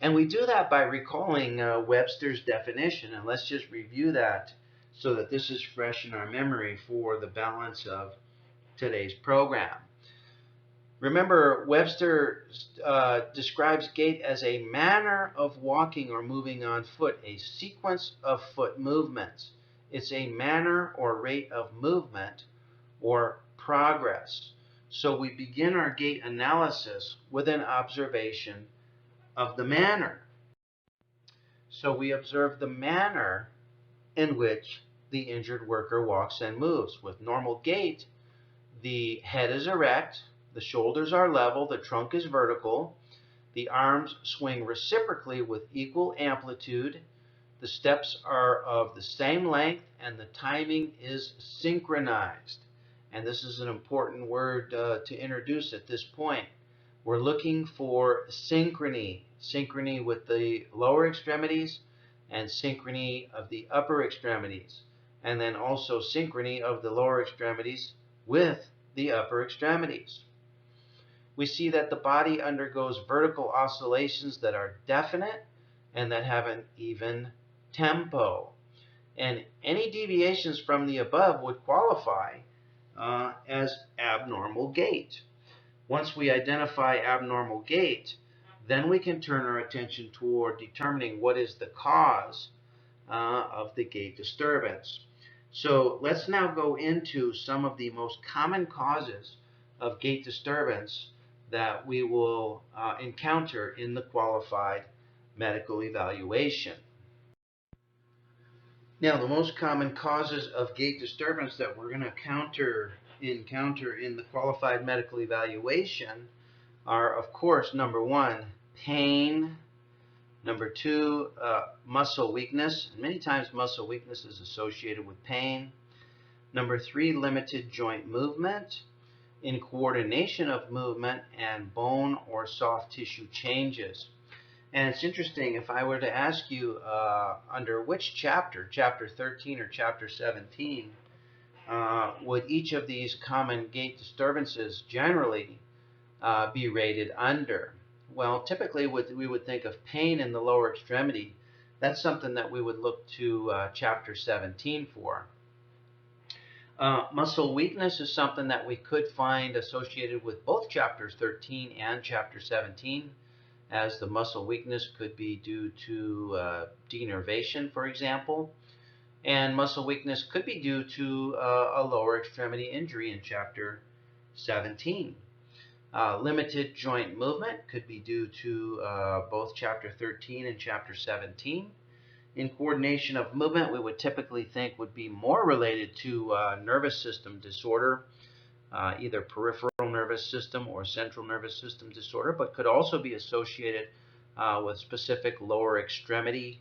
And we do that by recalling Webster's definition. And let's just review that so that this is fresh in our memory for the balance of today's program. Remember, Webster describes gait as a manner of walking or moving on foot, a sequence of foot movements. It's a manner or rate of movement or progress. So we begin our gait analysis with an observation of the manner. So we observe the manner in which the injured worker walks and moves. With normal gait, the head is erect, the shoulders are level, the trunk is vertical, the arms swing reciprocally with equal amplitude, the steps are of the same length, and the timing is synchronized. And this is an important word to introduce at this point. We're looking for synchrony, synchrony with the lower extremities and synchrony of the upper extremities, and then also synchrony of the lower extremities with the upper extremities. We see that the body undergoes vertical oscillations that are definite and that have an even tempo. And any deviations from the above would qualify as abnormal gait. Once we identify abnormal gait, then we can turn our attention toward determining what is the cause of the gait disturbance. So let's now go into some of the most common causes of gait disturbance that we will encounter in the qualified medical evaluation. Now, the most common causes of gait disturbance that we're going to encounter in the qualified medical evaluation are, of course, number one, pain. Number two, muscle weakness. Many times muscle weakness is associated with pain. Number three, limited joint movement, incoordination of movement, and bone or soft tissue changes. And it's interesting, if I were to ask you under which chapter, chapter 13 or chapter 17, would each of these common gait disturbances generally be rated under? Well, typically we would think of pain in the lower extremity. That's something that we would look to chapter 17 for. Muscle weakness is something that we could find associated with both chapters 13 and chapter 17, as the muscle weakness could be due to denervation, for example, and muscle weakness could be due to a lower extremity injury in chapter 17. Limited joint movement could be due to both chapter 13 and chapter 17. Incoordination of movement we would typically think would be more related to nervous system disorder, either peripheral nervous system or central nervous system disorder, but could also be associated with specific lower extremity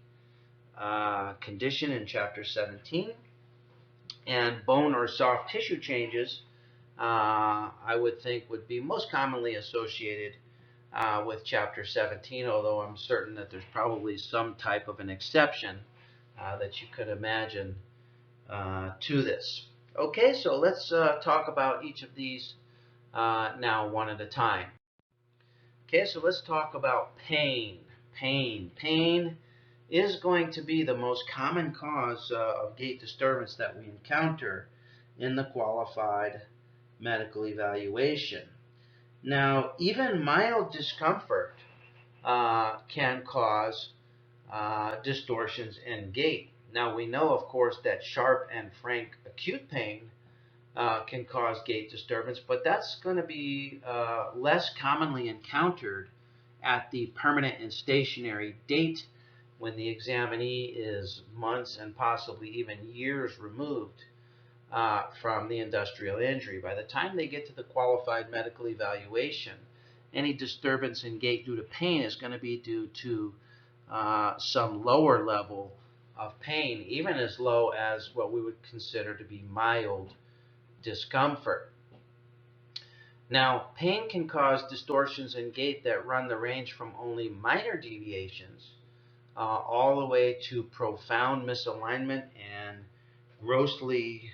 condition in chapter 17. And bone or soft tissue changes I would think would be most commonly associated with chapter 17, although I'm certain that there's probably some type of an exception that you could imagine to this. Okay, so let's talk about each of these now one at a time. Okay, so let's talk about pain. Pain is going to be the most common cause of gait disturbance that we encounter in the qualified medical evaluation. Now, even mild discomfort can cause distortions in gait. Now, we know, of course, that sharp and frank acute pain can cause gait disturbance, but that's going to be less commonly encountered at the permanent and stationary date when the examinee is months and possibly even years removed from the industrial injury. By the time they get to the qualified medical evaluation, any disturbance in gait due to pain is going to be due to some lower level of pain, even as low as what we would consider to be mild discomfort. Now, pain can cause distortions in gait that run the range from only minor deviations all the way to profound misalignment and grossly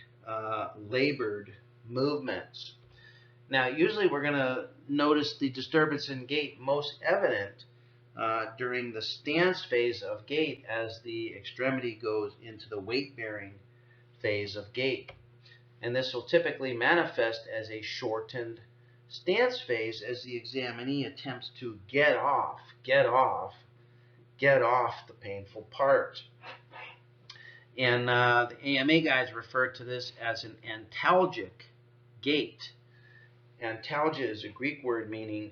labored movements. Now, usually we're going to notice the disturbance in gait most evident during the stance phase of gait as the extremity goes into the weight-bearing phase of gait. And this will typically manifest as a shortened stance phase as the examinee attempts to get off the painful part. And the AMA guys refer to this as an antalgic gait. Antalgia is a Greek word meaning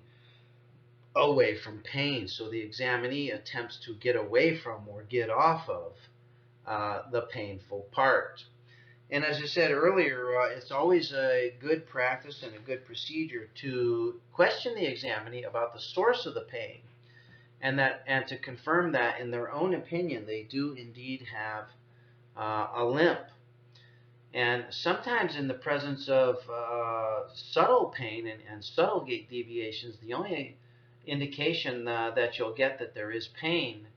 away from pain. So the examinee attempts to get away from or get off of the painful part. And as I said earlier, it's always a good practice and a good procedure to question the examinee about the source of the pain, and to confirm that in their own opinion they do indeed have a limp. And sometimes in the presence of subtle pain and subtle gait deviations, the only indication that you'll get that there is pain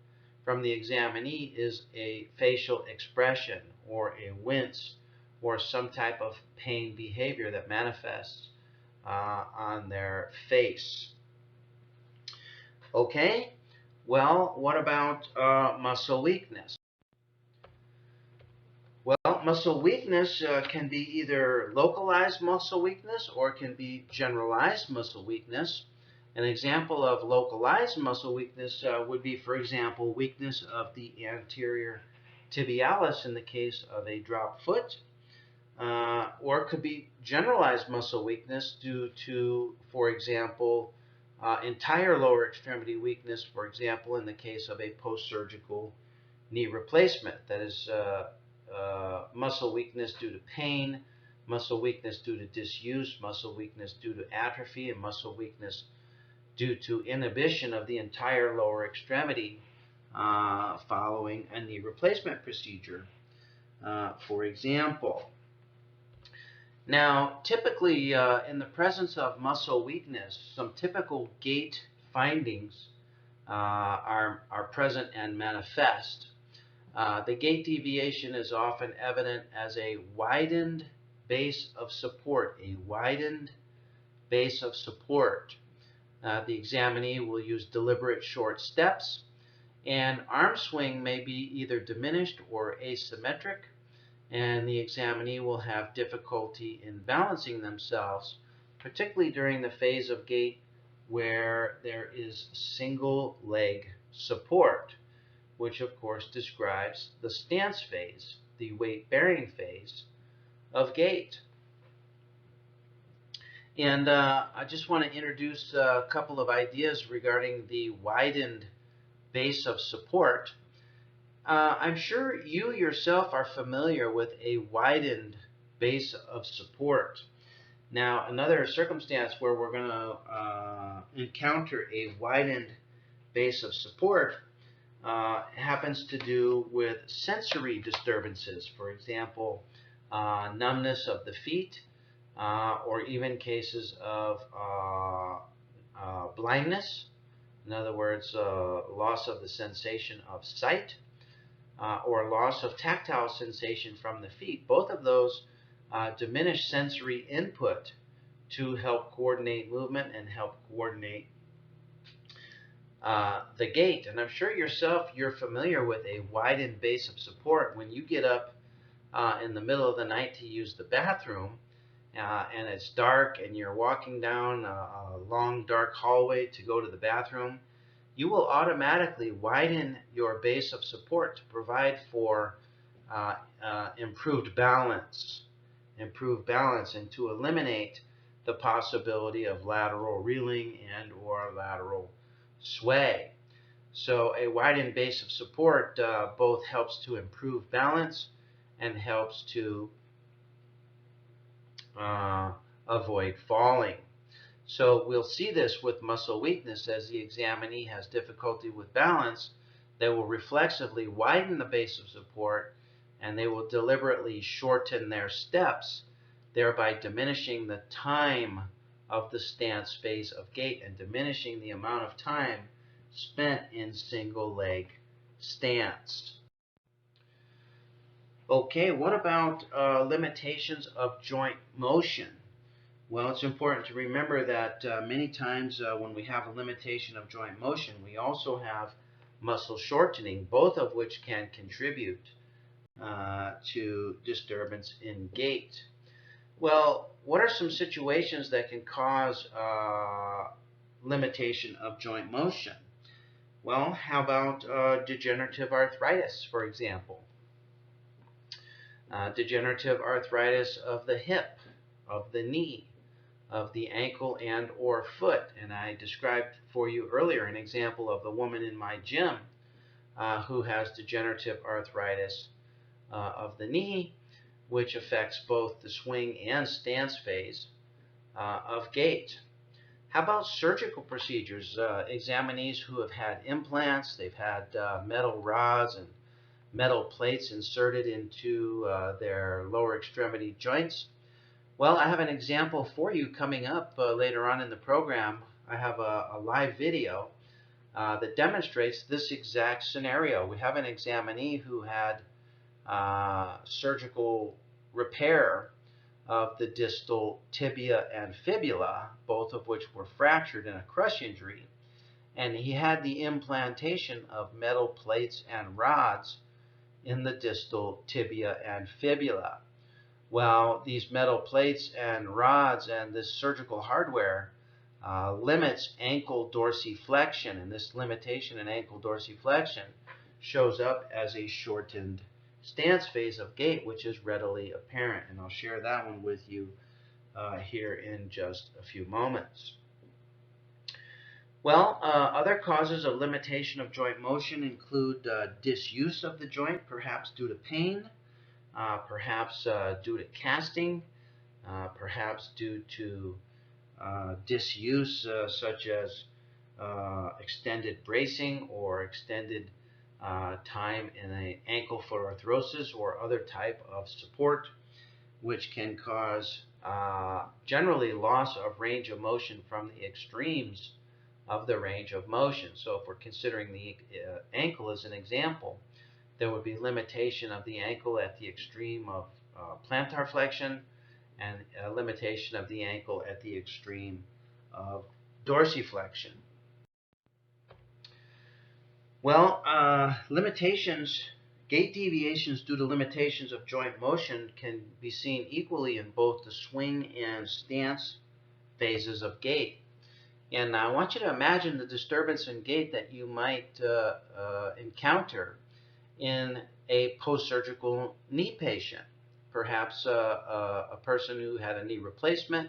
from the examinee is a facial expression or a wince or some type of pain behavior that manifests on their face. Okay, well, what about muscle weakness? Well, muscle weakness can be either localized muscle weakness or it can be generalized muscle weakness. An example of localized muscle weakness would be, for example, weakness of the anterior tibialis in the case of a drop foot, or it could be generalized muscle weakness due to, for example, entire lower extremity weakness, for example, in the case of a post-surgical knee replacement. That is muscle weakness due to pain, muscle weakness due to disuse, muscle weakness due to atrophy, and muscle weakness due to inhibition of the entire lower extremity following a knee replacement procedure, for example. Now, typically in the presence of muscle weakness, some typical gait findings are present and manifest. The gait deviation is often evident as a widened base of support, The examinee will use deliberate short steps, and arm swing may be either diminished or asymmetric, and the examinee will have difficulty in balancing themselves, particularly during the phase of gait where there is single leg support, which of course describes the stance phase, the weight-bearing phase of gait. And I just want to introduce a couple of ideas regarding the widened base of support. I'm sure you yourself are familiar with a widened base of support. Now, another circumstance where we're going to encounter a widened base of support happens to do with sensory disturbances. For example, numbness of the feet, or even cases of blindness. In other words, loss of the sensation of sight, or loss of tactile sensation from the feet. Both of those diminish sensory input to help coordinate movement and help coordinate the gait. And I'm sure yourself you're familiar with a widened base of support. When you get up in the middle of the night to use the bathroom, and it's dark and you're walking down a long dark hallway to go to the bathroom, you will automatically widen your base of support to provide for improved balance, and to eliminate the possibility of lateral reeling and or lateral sway. So a widened base of support both helps to improve balance and helps to avoid falling. So we'll see this with muscle weakness. As the examinee has difficulty with balance, they will reflexively widen the base of support, and they will deliberately shorten their steps, thereby diminishing the time of the stance phase of gait and diminishing the amount of time spent in single leg stance. Okay, what about limitations of joint motion? Well, it's important to remember that many times when we have a limitation of joint motion, we also have muscle shortening, both of which can contribute to disturbance in gait. Well, what are some situations that can cause limitation of joint motion? Well, how about degenerative arthritis, for example? Degenerative arthritis of the hip, of the knee, of the ankle and or foot. And I described for you earlier an example of the woman in my gym who has degenerative arthritis of the knee, which affects both the swing and stance phase of gait. How about surgical procedures? Examinees who have had implants, they've had metal rods and metal plates inserted into their lower extremity joints. Well, I have an example for you coming up later on in the program. I have a live video that demonstrates this exact scenario. We have an examinee who had surgical repair of the distal tibia and fibula, both of which were fractured in a crush injury, and he had the implantation of metal plates and rods in the distal tibia and fibula. Well, these metal plates and rods and this surgical hardware limits ankle dorsiflexion, and this limitation in ankle dorsiflexion shows up as a shortened stance phase of gait, which is readily apparent, and I'll share that one with you here in just a few moments. Well, other causes of limitation of joint motion include disuse of the joint, perhaps due to pain, perhaps due to casting, perhaps due to disuse such as extended bracing or extended time in an ankle foot arthrosis or other type of support, which can cause generally loss of range of motion from the extremes of the range of motion. So if we're considering the ankle as an example, there would be limitation of the ankle at the extreme of plantar flexion and a limitation of the ankle at the extreme of dorsiflexion. Well, gait deviations due to limitations of joint motion can be seen equally in both the swing and stance phases of gait. And I want you to imagine the disturbance in gait that you might encounter in a post-surgical knee patient, perhaps a person who had a knee replacement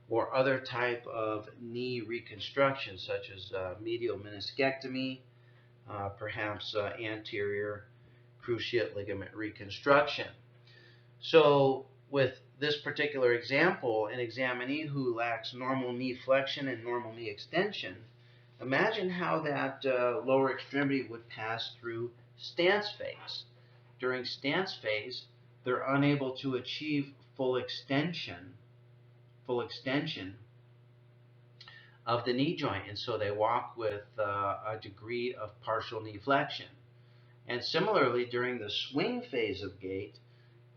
or other type of knee reconstruction, such as medial meniscectomy, perhaps anterior cruciate ligament reconstruction. So with this particular example, an examinee who lacks normal knee flexion and normal knee extension, imagine how that lower extremity would pass through stance phase. During stance phase, they're unable to achieve full extension of the knee joint, and so they walk with a degree of partial knee flexion. And similarly, during the swing phase of gait,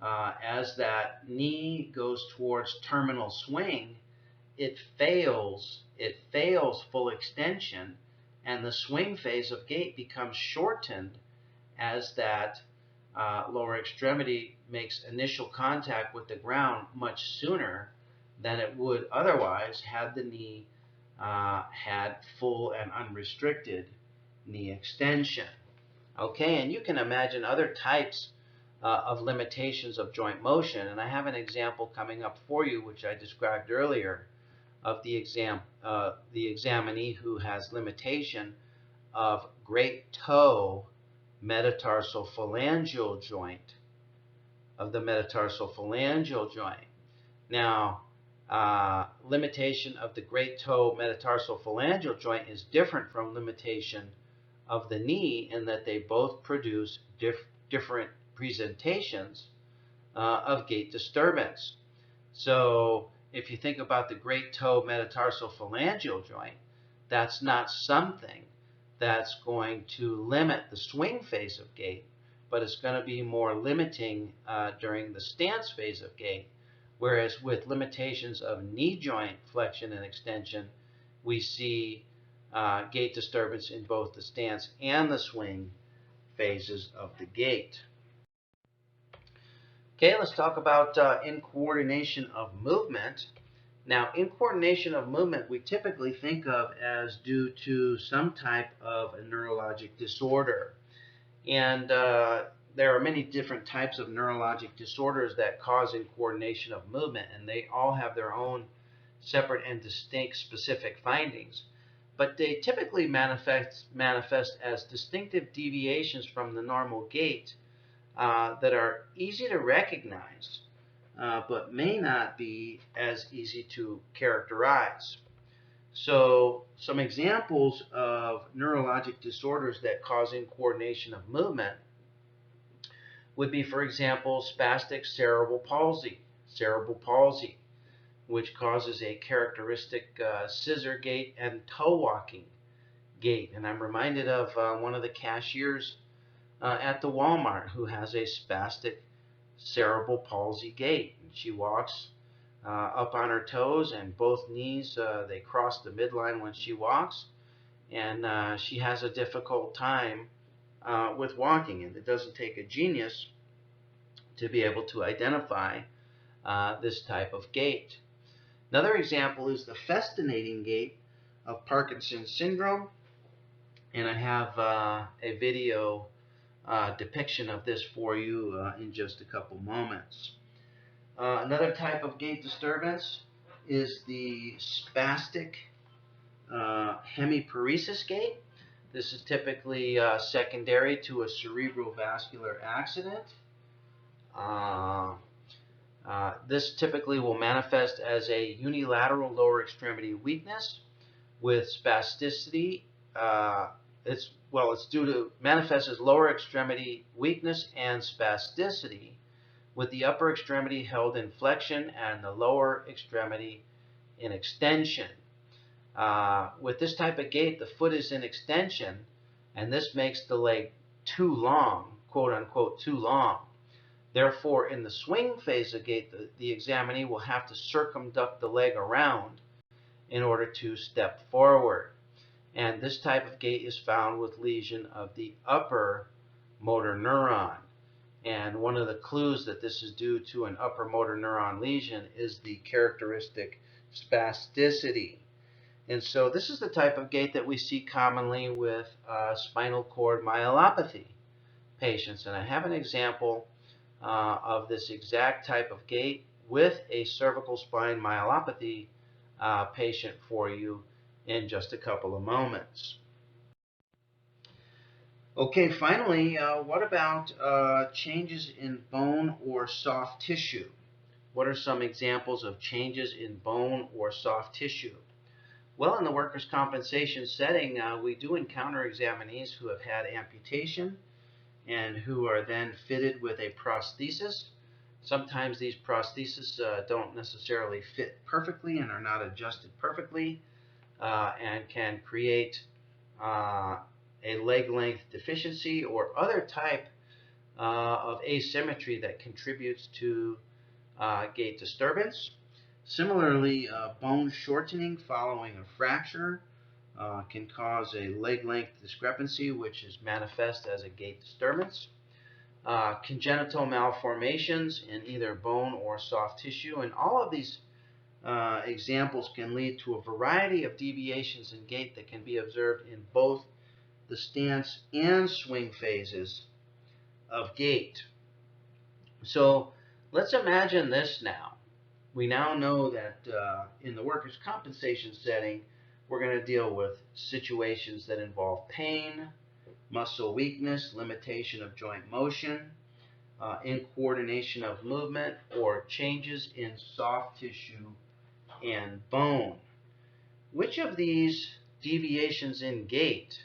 as that knee goes towards terminal swing, it fails full extension, and the swing phase of gait becomes shortened as that lower extremity makes initial contact with the ground much sooner than it would otherwise had the knee had full and unrestricted knee extension. Okay, and you can imagine other types of limitations of joint motion, and I have an example coming up for you which I described earlier of the examinee who has limitation of great toe metatarsal phalangeal joint, Now, limitation of the great toe metatarsal phalangeal joint is different from limitation of the knee in that they both produce different presentations of gait disturbance. So if you think about the great toe metatarsal phalangeal joint, that's not something that's going to limit the swing phase of gait, but it's going to be more limiting during the stance phase of gait, Whereas with limitations of knee joint flexion and extension, we see gait disturbance in both the stance and the swing phases of the gait. Okay, let's talk about incoordination of movement. Now, incoordination of movement we typically think of as due to some type of a neurologic disorder. And there are many different types of neurologic disorders that cause incoordination of movement, and they all have their own separate and distinct specific findings. But they typically manifest as distinctive deviations from the normal gait that are easy to recognize, but may not be as easy to characterize. So some examples of neurologic disorders that cause incoordination of movement would be, for example, spastic cerebral palsy, which causes a characteristic scissor gait and toe walking gait. And I'm reminded of one of the cashiers at the Walmart who has a spastic cerebral palsy gait. She walks up on her toes, and both knees, they cross the midline when she walks, and she has a difficult time with walking. And it doesn't take a genius to be able to identify this type of gait. Another example is the festinating gait of Parkinson's syndrome, and I have a video depiction of this for you in just a couple moments. Another type of gait disturbance is the spastic hemiparesis gait. This is typically secondary to a cerebrovascular accident. This typically will manifest as a unilateral lower extremity weakness with spasticity. It's due to manifest as lower extremity weakness and spasticity, with the upper extremity held in flexion and the lower extremity in extension. With this type of gait, the foot is in extension, and this makes the leg too long, quote unquote, too long. Therefore, in the swing phase of gait, the examinee will have to circumduct the leg around in order to step forward. And this type of gait is found with lesion of the upper motor neuron. And one of the clues that this is due to an upper motor neuron lesion is the characteristic spasticity. And so this is the type of gait that we see commonly with spinal cord myelopathy patients. And I have an example of this exact type of gait with a cervical spine myelopathy patient for you in just a couple of moments. Okay, finally, what about changes in bone or soft tissue? What are some examples of changes in bone or soft tissue? Well, in the workers' compensation setting, we do encounter examinees who have had amputation and who are then fitted with a prosthesis. Sometimes these prostheses don't necessarily fit perfectly and are not adjusted perfectly and can create a leg length deficiency or other type of asymmetry that contributes to gait disturbance. Similarly, bone shortening following a fracture can cause a leg length discrepancy, which is manifest as a gait disturbance. Congenital malformations in either bone or soft tissue, and all of these examples can lead to a variety of deviations in gait that can be observed in both the stance and swing phases of gait. So let's imagine this now. We now know that in the workers' compensation setting, we're going to deal with situations that involve pain, muscle weakness, limitation of joint motion, incoordination of movement, or changes in soft tissue and bone. Which of these deviations in gait,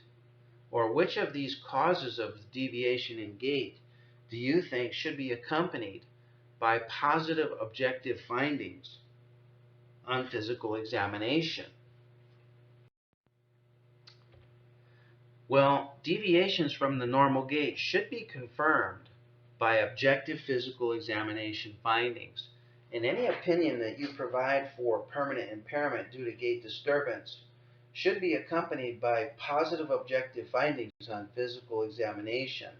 or which of these causes of deviation in gait, do you think should be accompanied by positive objective findings on physical examination? Well, deviations from the normal gait should be confirmed by objective physical examination findings. And any opinion that you provide for permanent impairment due to gait disturbance should be accompanied by positive objective findings on physical examination.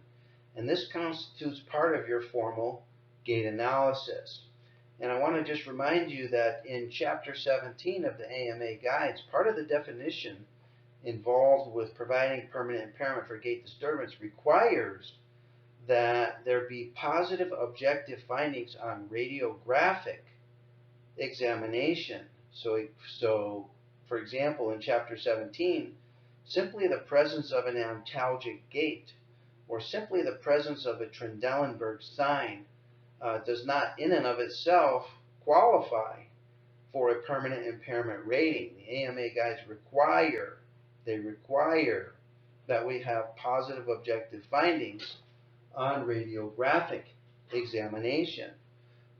And this constitutes part of your formal gait analysis. And I want to just remind you that in Chapter 17 of the AMA Guides, part of the definition involved with providing permanent impairment for gait disturbance requires that there be positive objective findings on radiographic examination. So for example, in Chapter 17, simply the presence of an antalgic gait or simply the presence of a Trendelenburg sign does not in and of itself qualify for a permanent impairment rating. The AMA guides require that we have positive objective findings on radiographic examination.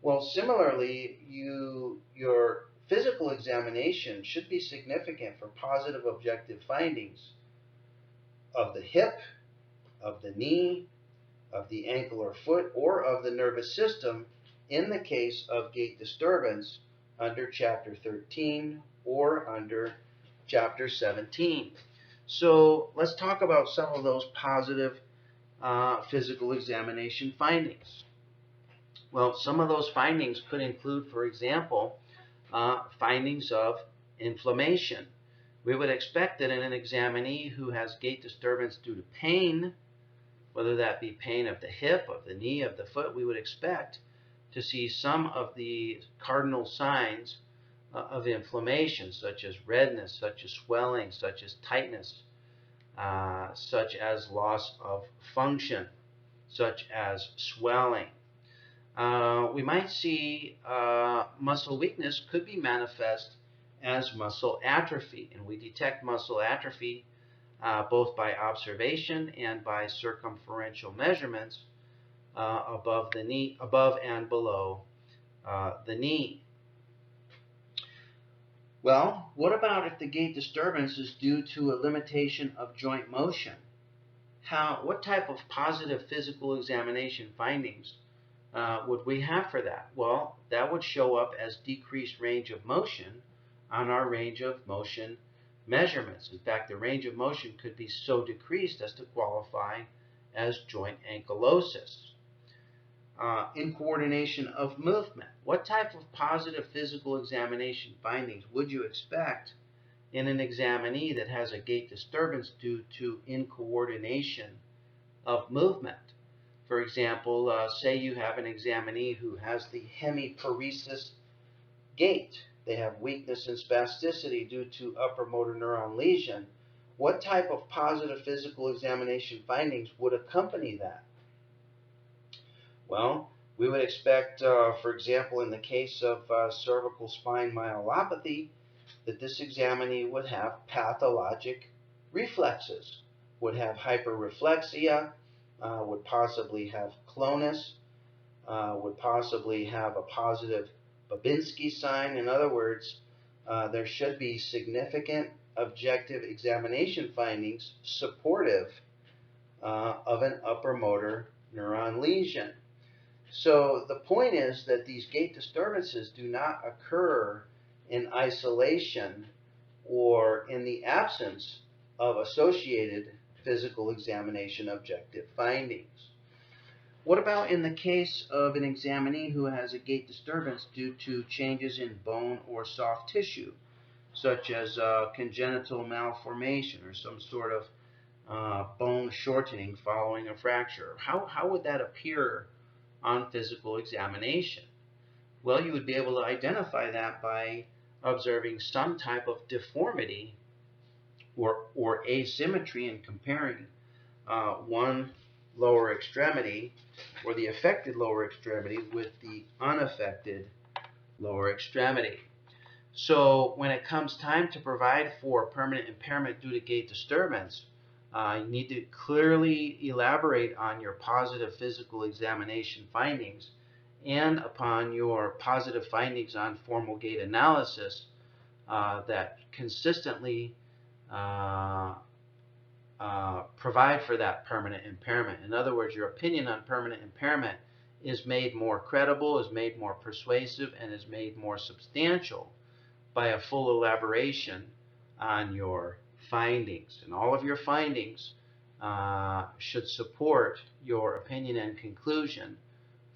Well, similarly, your physical examination should be significant for positive objective findings of the hip, of the knee, of the ankle or foot, or of the nervous system in the case of gait disturbance under Chapter 13 or under Chapter 17. So let's talk about some of those positive physical examination findings. Well, some of those findings could include, for example, findings of inflammation. We would expect that in an examinee who has gait disturbance due to pain, whether that be pain of the hip, of the knee, of the foot, we would expect to see some of the cardinal signs of inflammation, such as redness, such as swelling, such as tightness, such as loss of function, such as swelling. We might see muscle weakness could be manifest as muscle atrophy, and we detect muscle atrophy both by observation and by circumferential measurements above the knee, above and below the knee. Well, what about if the gait disturbance is due to a limitation of joint motion? What type of positive physical examination findings would we have for that? Well, that would show up as decreased range of motion on our range of motion measurements. In fact, the range of motion could be so decreased as to qualify as joint ankylosis. Incoordination of movement. What type of positive physical examination findings would you expect in an examinee that has a gait disturbance due to incoordination of movement? For example, say you have an examinee who has the hemiparesis gait. They have weakness and spasticity due to upper motor neuron lesion. What type of positive physical examination findings would accompany that? Well, we would expect, for example, in the case of cervical spine myelopathy, that this examinee would have pathologic reflexes, would have hyperreflexia, would possibly have clonus, would possibly have a positive Babinski sign. In other words, there should be significant objective examination findings supportive of an upper motor neuron lesion. So the point is that these gait disturbances do not occur in isolation or in the absence of associated physical examination objective findings. What about in the case of an examinee who has a gait disturbance due to changes in bone or soft tissue, such as congenital malformation or some sort of bone shortening following a fracture? How would that appear on physical examination? Well, you would be able to identify that by observing some type of deformity or asymmetry and comparing one lower extremity or the affected lower extremity with the unaffected lower extremity. So when it comes time to provide for permanent impairment due to gait disturbance, you need to clearly elaborate on your positive physical examination findings and upon your positive findings on formal gait analysis that consistently provide for that permanent impairment. In other words, your opinion on permanent impairment is made more credible, is made more persuasive, and is made more substantial by a full elaboration on your findings. And all of your findings should support your opinion and conclusion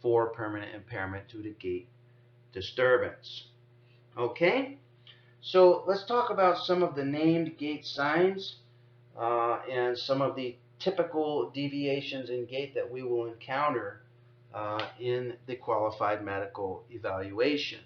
for permanent impairment due to gait disturbance. Okay, so let's talk about some of the named gait signs and some of the typical deviations in gait that we will encounter in the qualified medical evaluation.